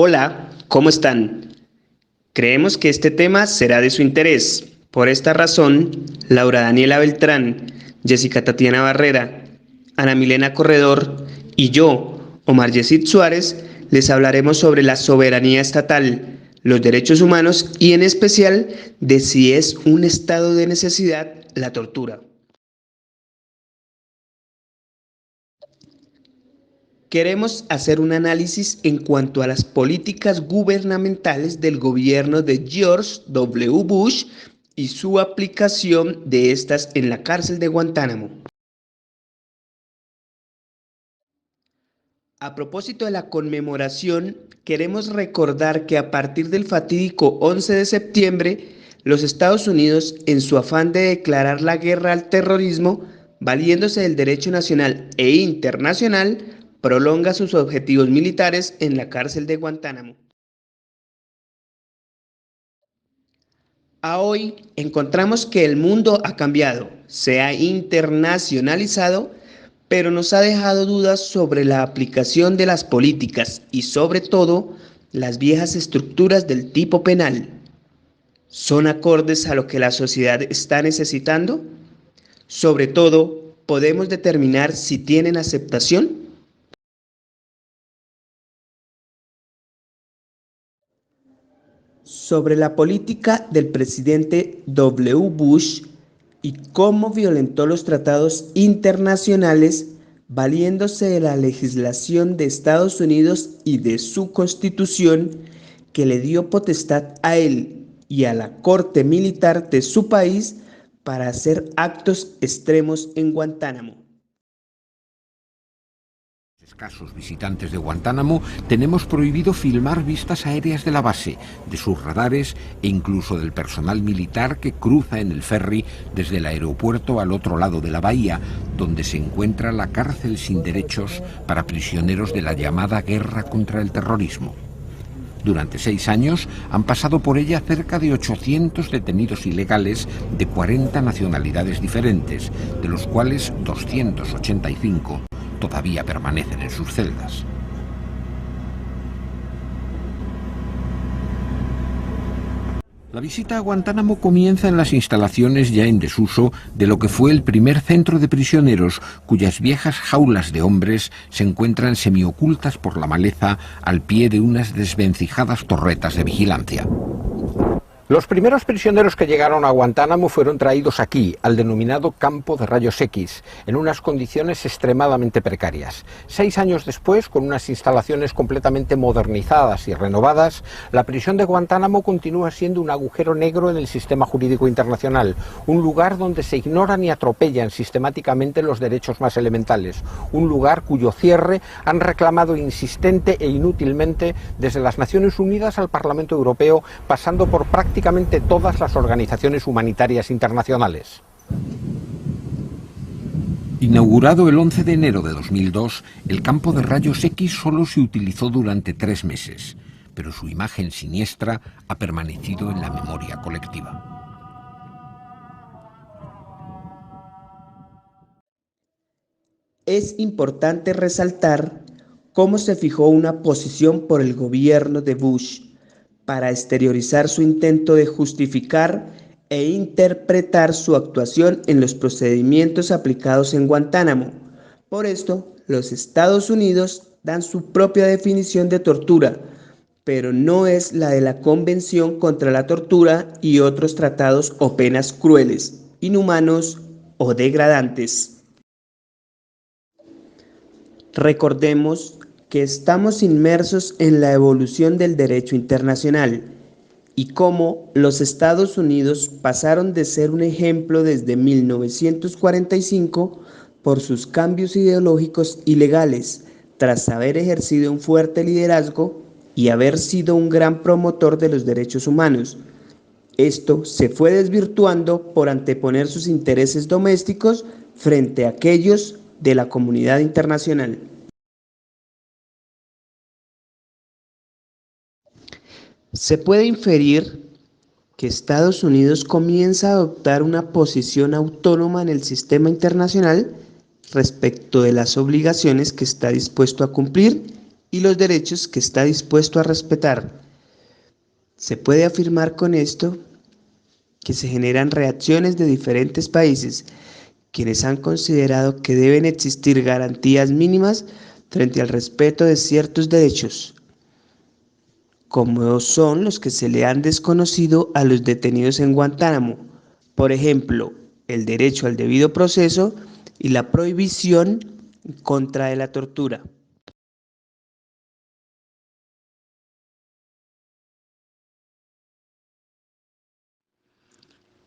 Hola, ¿cómo están? Creemos que este tema será de su interés. Por esta razón, Laura Daniela Beltrán, Jessica Tatiana Barrera, Ana Milena Corredor y yo, Omar Yesid Suárez, les hablaremos sobre la soberanía estatal, los derechos humanos y en especial de si es un estado de necesidad la tortura. Queremos hacer un análisis en cuanto a las políticas gubernamentales del gobierno de George W. Bush y su aplicación de estas en la cárcel de Guantánamo. A propósito de la conmemoración, queremos recordar que a partir del fatídico 11 de septiembre, los Estados Unidos, en su afán de declarar la guerra al terrorismo, valiéndose del derecho nacional e internacional, prolonga sus objetivos militares en la cárcel de Guantánamo. A hoy encontramos que el mundo ha cambiado, se ha internacionalizado, pero nos ha dejado dudas sobre la aplicación de las políticas y sobre todo las viejas estructuras del tipo penal. ¿Son acordes a lo que la sociedad está necesitando? Sobre todo, ¿podemos determinar si tienen aceptación? Sobre la política del presidente W. Bush y cómo violentó los tratados internacionales valiéndose de la legislación de Estados Unidos y de su constitución que le dio potestad a él y a la corte militar de su país para hacer actos extremos en Guantánamo. Escasos visitantes de Guantánamo, tenemos prohibido filmar vistas aéreas de la base, de sus radares e incluso del personal militar que cruza en el ferry desde el aeropuerto al otro lado de la bahía, donde se encuentra la cárcel sin derechos para prisioneros de la llamada guerra contra el terrorismo. Durante 6 años han pasado por ella cerca de 800 detenidos ilegales de 40 nacionalidades diferentes, de los cuales 285 todavía permanecen en sus celdas. La visita a Guantánamo comienza en las instalaciones ya en desuso de lo que fue el primer centro de prisioneros, cuyas viejas jaulas de hombres se encuentran semiocultas por la maleza al pie de unas desvencijadas torretas de vigilancia. Los primeros prisioneros que llegaron a Guantánamo fueron traídos aquí, al denominado campo de rayos X, en unas condiciones extremadamente precarias. 6 años después, con unas instalaciones completamente modernizadas y renovadas, la prisión de Guantánamo continúa siendo un agujero negro en el sistema jurídico internacional, un lugar donde se ignoran y atropellan sistemáticamente los derechos más elementales, un lugar cuyo cierre han reclamado insistente e inútilmente desde las Naciones Unidas al Parlamento Europeo, pasando por prácticamente todas las organizaciones humanitarias internacionales. Inaugurado el 11 de enero de 2002, el campo de rayos X solo se utilizó durante 3 meses, pero su imagen siniestra ha permanecido en la memoria colectiva. Es importante resaltar cómo se fijó una posición por el gobierno de Bush para exteriorizar su intento de justificar e interpretar su actuación en los procedimientos aplicados en Guantánamo. Por esto, los Estados Unidos dan su propia definición de tortura, pero no es la de la Convención contra la Tortura y otros tratados o penas crueles, inhumanos o degradantes. Recordemos que estamos inmersos en la evolución del derecho internacional y cómo los Estados Unidos pasaron de ser un ejemplo desde 1945 por sus cambios ideológicos y legales, tras haber ejercido un fuerte liderazgo y haber sido un gran promotor de los derechos humanos. Esto se fue desvirtuando por anteponer sus intereses domésticos frente a aquellos de la comunidad internacional. Se puede inferir que Estados Unidos comienza a adoptar una posición autónoma en el sistema internacional respecto de las obligaciones que está dispuesto a cumplir y los derechos que está dispuesto a respetar. Se puede afirmar con esto que se generan reacciones de diferentes países, quienes han considerado que deben existir garantías mínimas frente al respeto de ciertos derechos, como son los que se le han desconocido a los detenidos en Guantánamo, por ejemplo, el derecho al debido proceso y la prohibición contra de la tortura.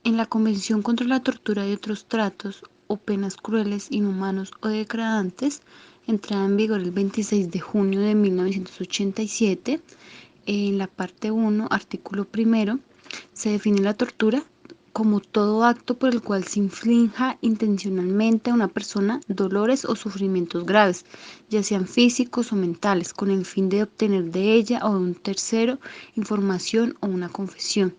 En la Convención contra la Tortura y otros tratos o penas crueles, inhumanos o degradantes, entrada en vigor el 26 de junio de 1987, en la parte 1, artículo primero, se define la tortura como todo acto por el cual se inflinja intencionalmente a una persona dolores o sufrimientos graves, ya sean físicos o mentales, con el fin de obtener de ella o de un tercero información o una confesión,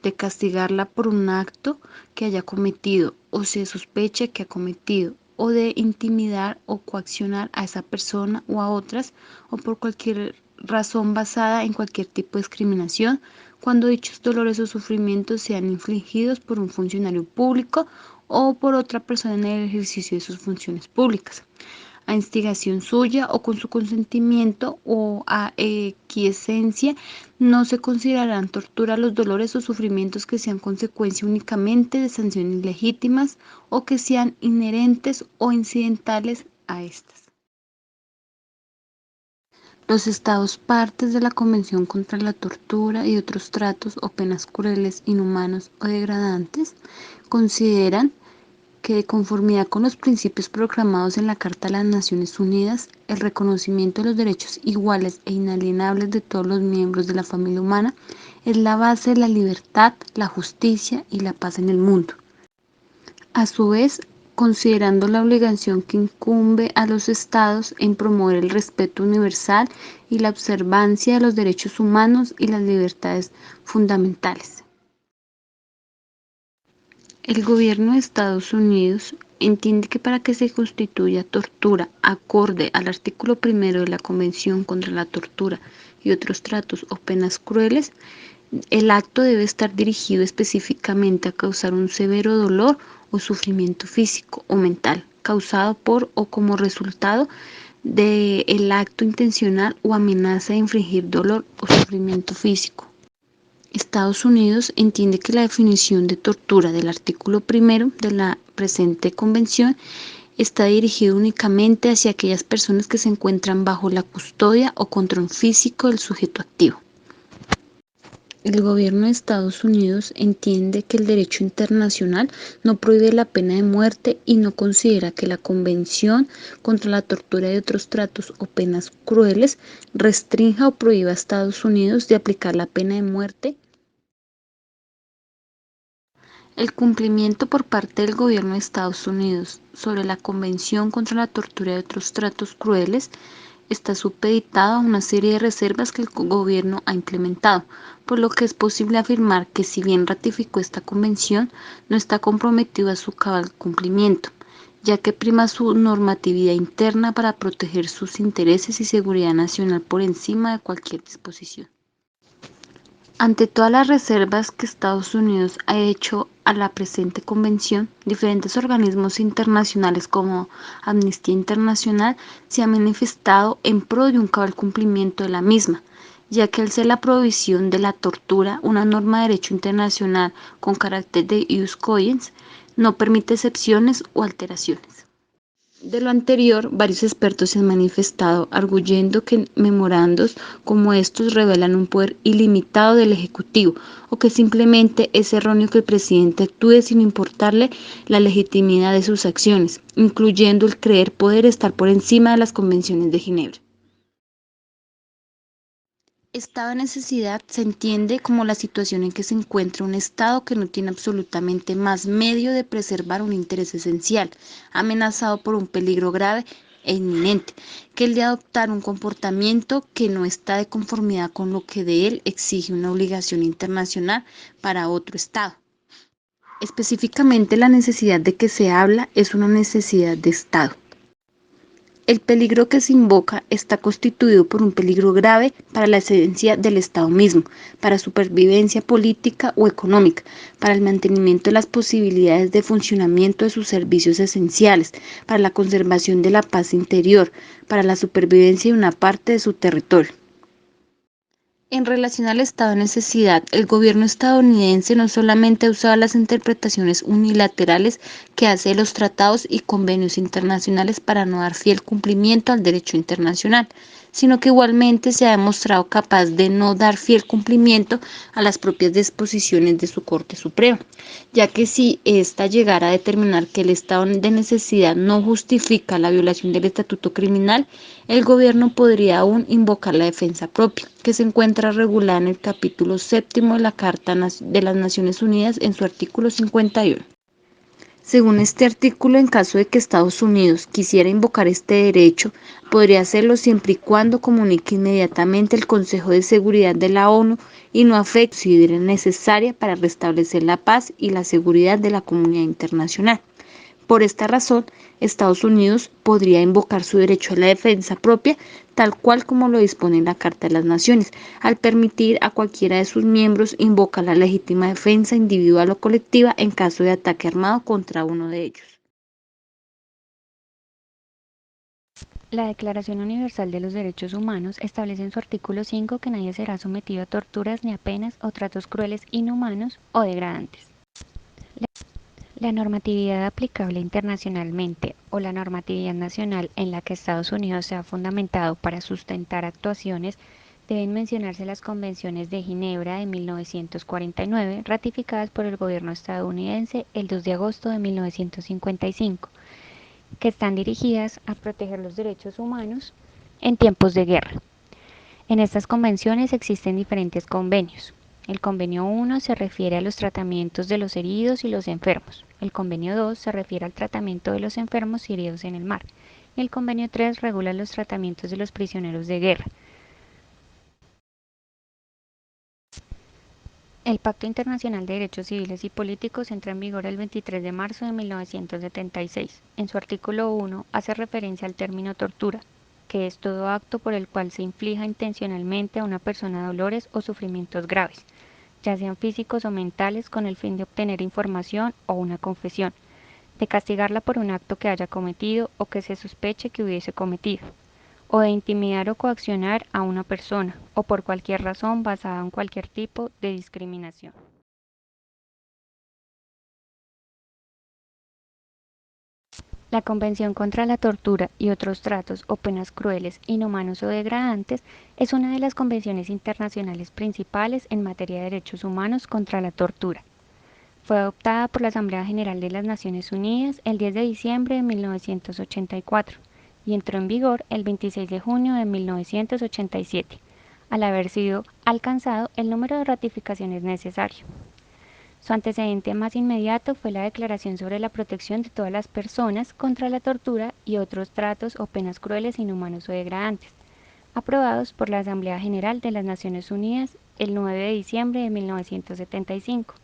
de castigarla por un acto que haya cometido o se sospeche que ha cometido, o de intimidar o coaccionar a esa persona o a otras, o por cualquier razón basada en cualquier tipo de discriminación, cuando dichos dolores o sufrimientos sean infligidos por un funcionario público o por otra persona en el ejercicio de sus funciones públicas, a instigación suya o con su consentimiento o a aquiescencia. No se considerarán tortura los dolores o sufrimientos que sean consecuencia únicamente de sanciones legítimas o que sean inherentes o incidentales a estas. Los Estados partes de la Convención contra la Tortura y otros tratos o penas crueles, inhumanos o degradantes consideran que, de conformidad con los principios proclamados en la Carta de las Naciones Unidas, el reconocimiento de los derechos iguales e inalienables de todos los miembros de la familia humana es la base de la libertad, la justicia y la paz en el mundo. A su vez, considerando la obligación que incumbe a los Estados en promover el respeto universal y la observancia de los derechos humanos y las libertades fundamentales. El gobierno de Estados Unidos entiende que para que se constituya tortura acorde al artículo primero de la Convención contra la Tortura y otros tratos o penas crueles, el acto debe estar dirigido específicamente a causar un severo dolor o sufrimiento físico o mental, causado por o como resultado del acto intencional o amenaza de infligir dolor o sufrimiento físico. Estados Unidos entiende que la definición de tortura del artículo primero de la presente convención está dirigido únicamente hacia aquellas personas que se encuentran bajo la custodia o control físico del sujeto activo. El gobierno de Estados Unidos entiende que el derecho internacional no prohíbe la pena de muerte y no considera que la Convención contra la Tortura y otros tratos o penas crueles restrinja o prohíba a Estados Unidos de aplicar la pena de muerte. El cumplimiento por parte del gobierno de Estados Unidos sobre la Convención contra la Tortura y otros tratos crueles está supeditado a una serie de reservas que el gobierno ha implementado, por lo que es posible afirmar que, si bien ratificó esta convención, no está comprometido a su cabal cumplimiento, ya que prima su normatividad interna para proteger sus intereses y seguridad nacional por encima de cualquier disposición. Ante todas las reservas que Estados Unidos ha hecho a la presente convención, diferentes organismos internacionales como Amnistía Internacional se han manifestado en pro de un cabal cumplimiento de la misma, ya que al ser la prohibición de la tortura una norma de derecho internacional con carácter de ius cogens, no permite excepciones o alteraciones. De lo anterior, varios expertos se han manifestado arguyendo que memorandos como estos revelan un poder ilimitado del Ejecutivo, o que simplemente es erróneo que el presidente actúe sin importarle la legitimidad de sus acciones, incluyendo el creer poder estar por encima de las convenciones de Ginebra. Estado de necesidad se entiende como la situación en que se encuentra un Estado que no tiene absolutamente más medio de preservar un interés esencial, amenazado por un peligro grave e inminente, que el de adoptar un comportamiento que no está de conformidad con lo que de él exige una obligación internacional para otro Estado. Específicamente, la necesidad de que se habla es una necesidad de Estado. El peligro que se invoca está constituido por un peligro grave para la esencia del Estado mismo, para supervivencia política o económica, para el mantenimiento de las posibilidades de funcionamiento de sus servicios esenciales, para la conservación de la paz interior, para la supervivencia de una parte de su territorio. En relación al estado de necesidad, el gobierno estadounidense no solamente ha usado las interpretaciones unilaterales que hace de los tratados y convenios internacionales para no dar fiel cumplimiento al derecho internacional, sino que igualmente se ha demostrado capaz de no dar fiel cumplimiento a las propias disposiciones de su Corte Suprema, ya que si ésta llegara a determinar que el estado de necesidad no justifica la violación del estatuto criminal, el gobierno podría aún invocar la defensa propia, que se encuentra regulada en el capítulo 7 de la Carta de las Naciones Unidas en su artículo 51. Según este artículo, en caso de que Estados Unidos quisiera invocar este derecho, podría hacerlo siempre y cuando comunique inmediatamente el Consejo de Seguridad de la ONU y no afecte su idea necesaria para restablecer la paz y la seguridad de la comunidad internacional. Por esta razón, Estados Unidos podría invocar su derecho a la defensa propia, tal cual como lo dispone la Carta de las Naciones, al permitir a cualquiera de sus miembros invocar la legítima defensa individual o colectiva en caso de ataque armado contra uno de ellos. La Declaración Universal de los Derechos Humanos establece en su artículo 5 que nadie será sometido a torturas ni a penas o tratos crueles, inhumanos o degradantes. La normatividad aplicable internacionalmente o la normatividad nacional en la que Estados Unidos se ha fundamentado para sustentar actuaciones deben mencionarse las convenciones de Ginebra de 1949, ratificadas por el gobierno estadounidense el 2 de agosto de 1955, que están dirigidas a proteger los derechos humanos en tiempos de guerra. En estas convenciones existen diferentes convenios. El convenio 1 se refiere a los tratamientos de los heridos y los enfermos. El convenio 2 se refiere al tratamiento de los enfermos y heridos en el mar. Y el convenio 3 regula los tratamientos de los prisioneros de guerra. El Pacto Internacional de Derechos Civiles y Políticos entra en vigor el 23 de marzo de 1976. En su artículo 1 hace referencia al término tortura, que es todo acto por el cual se inflija intencionalmente a una persona dolores o sufrimientos graves, ya sean físicos o mentales, con el fin de obtener información o una confesión, de castigarla por un acto que haya cometido o que se sospeche que hubiese cometido, o de intimidar o coaccionar a una persona, o por cualquier razón basada en cualquier tipo de discriminación. La Convención contra la Tortura y otros tratos o penas crueles, inhumanos o degradantes es una de las convenciones internacionales principales en materia de derechos humanos contra la tortura. Fue adoptada por la Asamblea General de las Naciones Unidas el 10 de diciembre de 1984 y entró en vigor el 26 de junio de 1987, al haber sido alcanzado el número de ratificaciones necesario. Su antecedente más inmediato fue la Declaración sobre la protección de todas las personas contra la tortura y otros tratos o penas crueles, inhumanos o degradantes, aprobados por la Asamblea General de las Naciones Unidas el 9 de diciembre de 1975.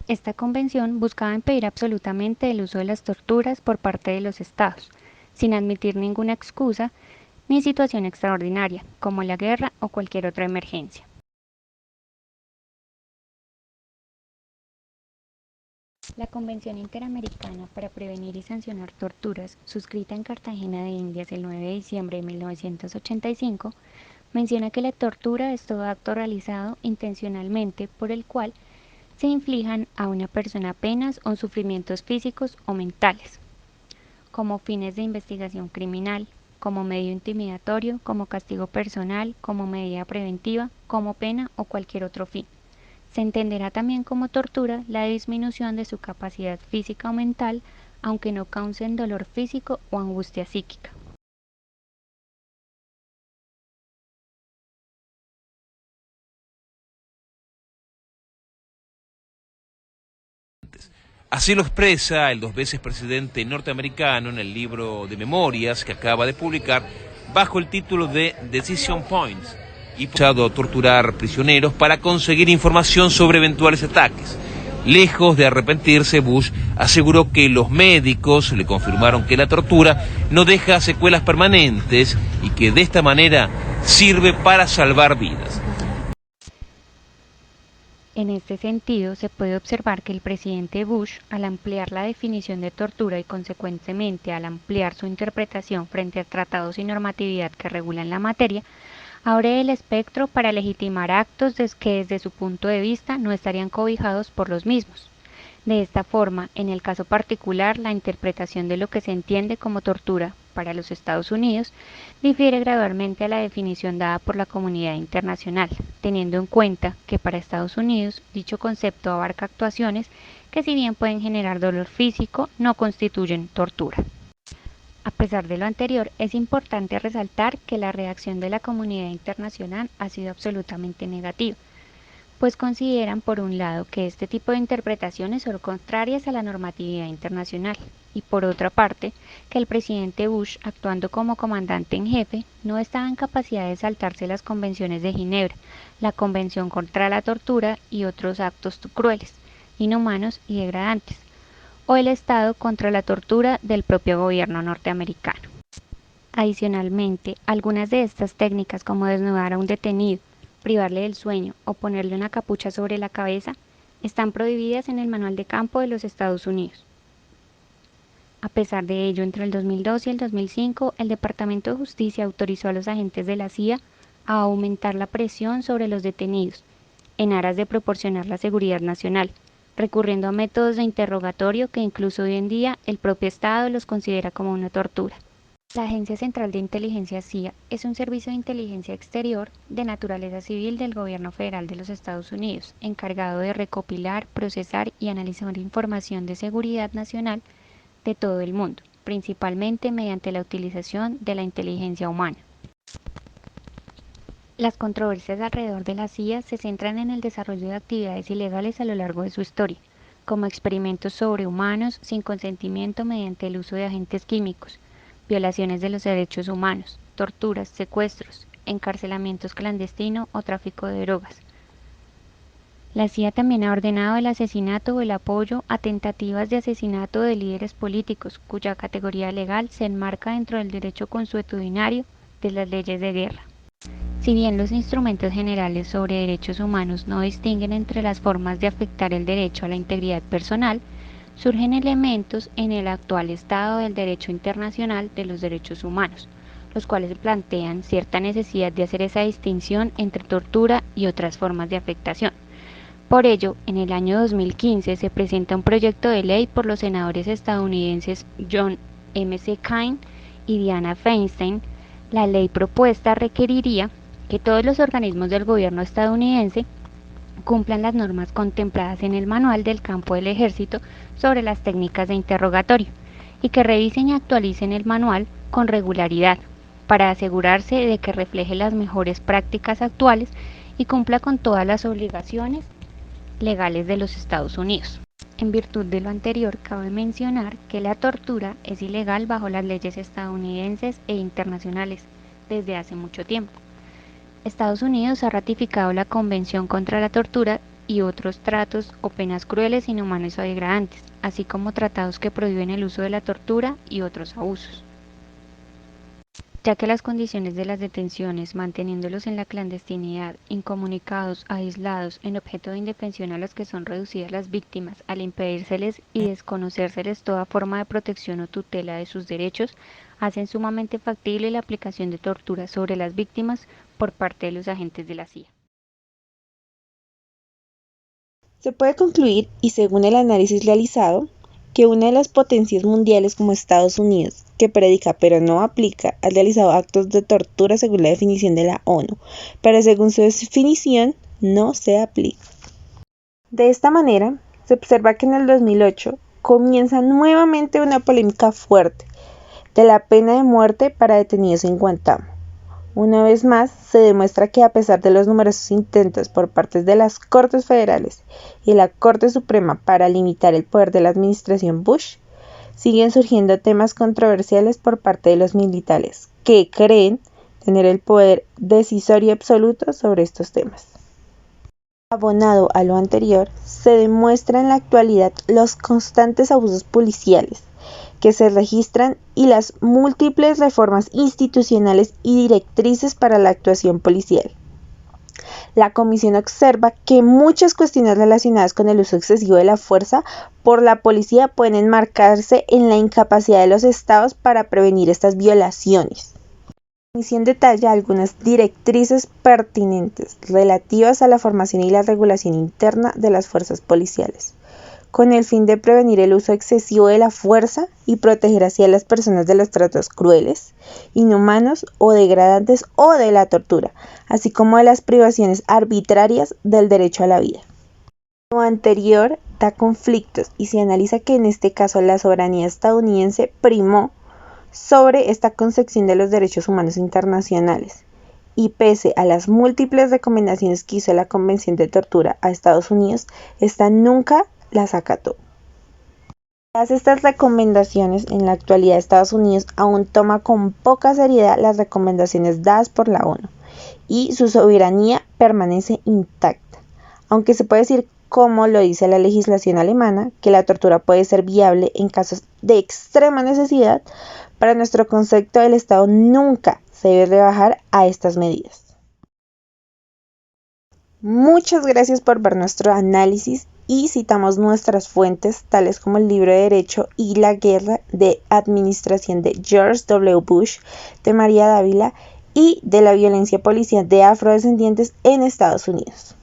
Esta convención buscaba impedir absolutamente el uso de las torturas por parte de los estados, sin admitir ninguna excusa ni situación extraordinaria, como la guerra o cualquier otra emergencia. La Convención Interamericana para Prevenir y Sancionar Torturas, suscrita en Cartagena de Indias el 9 de diciembre de 1985, menciona que la tortura es todo acto realizado intencionalmente por el cual se inflijan a una persona penas o sufrimientos físicos o mentales, como fines de investigación criminal, como medio intimidatorio, como castigo personal, como medida preventiva, como pena o cualquier otro fin. Se entenderá también como tortura la disminución de su capacidad física o mental, aunque no causen dolor físico o angustia psíquica. Así lo expresa el 2 veces presidente norteamericano en el libro de memorias que acaba de publicar bajo el título de Decision Points, y empezado a torturar prisioneros para conseguir información sobre eventuales ataques. Lejos de arrepentirse, Bush aseguró que los médicos le confirmaron que la tortura no deja secuelas permanentes y que de esta manera sirve para salvar vidas. En este sentido, se puede observar que el presidente Bush, al ampliar la definición de tortura y consecuentemente al ampliar su interpretación frente a tratados y normatividad que regulan la materia, abre el espectro para legitimar actos que desde su punto de vista no estarían cobijados por los mismos. De esta forma, en el caso particular, la interpretación de lo que se entiende como tortura para los Estados Unidos difiere gradualmente a la definición dada por la comunidad internacional, teniendo en cuenta que para Estados Unidos dicho concepto abarca actuaciones que, si bien pueden generar dolor físico, no constituyen tortura. A pesar de lo anterior, es importante resaltar que la reacción de la comunidad internacional ha sido absolutamente negativa, pues consideran por un lado que este tipo de interpretaciones son contrarias a la normatividad internacional y por otra parte que el presidente Bush, actuando como comandante en jefe, no estaba en capacidad de saltarse las convenciones de Ginebra, la Convención contra la Tortura y otros actos crueles, inhumanos y degradantes, o el Estado contra la tortura del propio gobierno norteamericano. Adicionalmente, algunas de estas técnicas, como desnudar a un detenido, privarle del sueño o ponerle una capucha sobre la cabeza, están prohibidas en el Manual de Campo de los Estados Unidos. A pesar de ello, entre el 2002 y el 2005, el Departamento de Justicia autorizó a los agentes de la CIA a aumentar la presión sobre los detenidos, en aras de proporcionar la seguridad nacional, recurriendo a métodos de interrogatorio que incluso hoy en día el propio Estado los considera como una tortura. La Agencia Central de Inteligencia CIA es un servicio de inteligencia exterior de naturaleza civil del Gobierno Federal de los Estados Unidos, encargado de recopilar, procesar y analizar información de seguridad nacional de todo el mundo, principalmente mediante la utilización de la inteligencia humana. Las controversias alrededor de la CIA se centran en el desarrollo de actividades ilegales a lo largo de su historia, como experimentos sobre humanos sin consentimiento mediante el uso de agentes químicos, violaciones de los derechos humanos, torturas, secuestros, encarcelamientos clandestinos o tráfico de drogas. La CIA también ha ordenado el asesinato o el apoyo a tentativas de asesinato de líderes políticos, cuya categoría legal se enmarca dentro del derecho consuetudinario de las leyes de guerra. Si bien los instrumentos generales sobre derechos humanos no distinguen entre las formas de afectar el derecho a la integridad personal, surgen elementos en el actual estado del derecho internacional de los derechos humanos, los cuales plantean cierta necesidad de hacer esa distinción entre tortura y otras formas de afectación. Por ello, en el año 2015 se presenta un proyecto de ley por los senadores estadounidenses John M. McCain y Dianna Feinstein. La ley propuesta requeriría que todos los organismos del gobierno estadounidense cumplan las normas contempladas en el Manual del Campo del Ejército sobre las técnicas de interrogatorio y que revisen y actualicen el manual con regularidad para asegurarse de que refleje las mejores prácticas actuales y cumpla con todas las obligaciones legales de los Estados Unidos. En virtud de lo anterior, cabe mencionar que la tortura es ilegal bajo las leyes estadounidenses e internacionales desde hace mucho tiempo. Estados Unidos ha ratificado la Convención contra la Tortura y otros tratos o penas crueles, inhumanos o degradantes, así como tratados que prohíben el uso de la tortura y otros abusos. Ya que las condiciones de las detenciones, manteniéndolos en la clandestinidad, incomunicados, aislados, en objeto de indefensión a las que son reducidas las víctimas, al impedírseles y desconocérseles toda forma de protección o tutela de sus derechos, hacen sumamente factible la aplicación de tortura sobre las víctimas por parte de los agentes de la CIA. Se puede concluir, y según el análisis realizado, que una de las potencias mundiales como Estados Unidos, que predica pero no aplica, ha realizado actos de tortura según la definición de la ONU, pero según su definición no se aplica. De esta manera, se observa que en el 2008 comienza nuevamente una polémica fuerte de la pena de muerte para detenidos en Guantánamo. Una vez más, se demuestra que a pesar de los numerosos intentos por parte de las Cortes Federales y la Corte Suprema para limitar el poder de la administración Bush, siguen surgiendo temas controversiales por parte de los militares, que creen tener el poder decisorio absoluto sobre estos temas. Abonado a lo anterior, se demuestra en la actualidad los constantes abusos policiales que se registran y las múltiples reformas institucionales y directrices para la actuación policial. La Comisión observa que muchas cuestiones relacionadas con el uso excesivo de la fuerza por la policía pueden enmarcarse en la incapacidad de los estados para prevenir estas violaciones. La Comisión detalla algunas directrices pertinentes relativas a la formación y la regulación interna de las fuerzas policiales, con el fin de prevenir el uso excesivo de la fuerza y proteger así a las personas de los tratos crueles, inhumanos o degradantes o de la tortura, así como de las privaciones arbitrarias del derecho a la vida. Lo anterior da conflictos y se analiza que en este caso la soberanía estadounidense primó sobre esta concepción de los derechos humanos internacionales, y pese a las múltiples recomendaciones que hizo la Convención de Tortura a Estados Unidos, esta nunca las acató. Tras estas recomendaciones, en la actualidad Estados Unidos aún toma con poca seriedad las recomendaciones dadas por la ONU, y su soberanía permanece intacta, aunque se puede decir, como lo dice la legislación alemana, que la tortura puede ser viable en casos de extrema necesidad. Para nuestro concepto, el Estado nunca se debe rebajar a estas medidas. Muchas gracias por ver nuestro análisis y citamos nuestras fuentes, tales como el libro de Derecho y la Guerra de Administración de George W. Bush, de María Dávila, y de la violencia policial de afrodescendientes en Estados Unidos.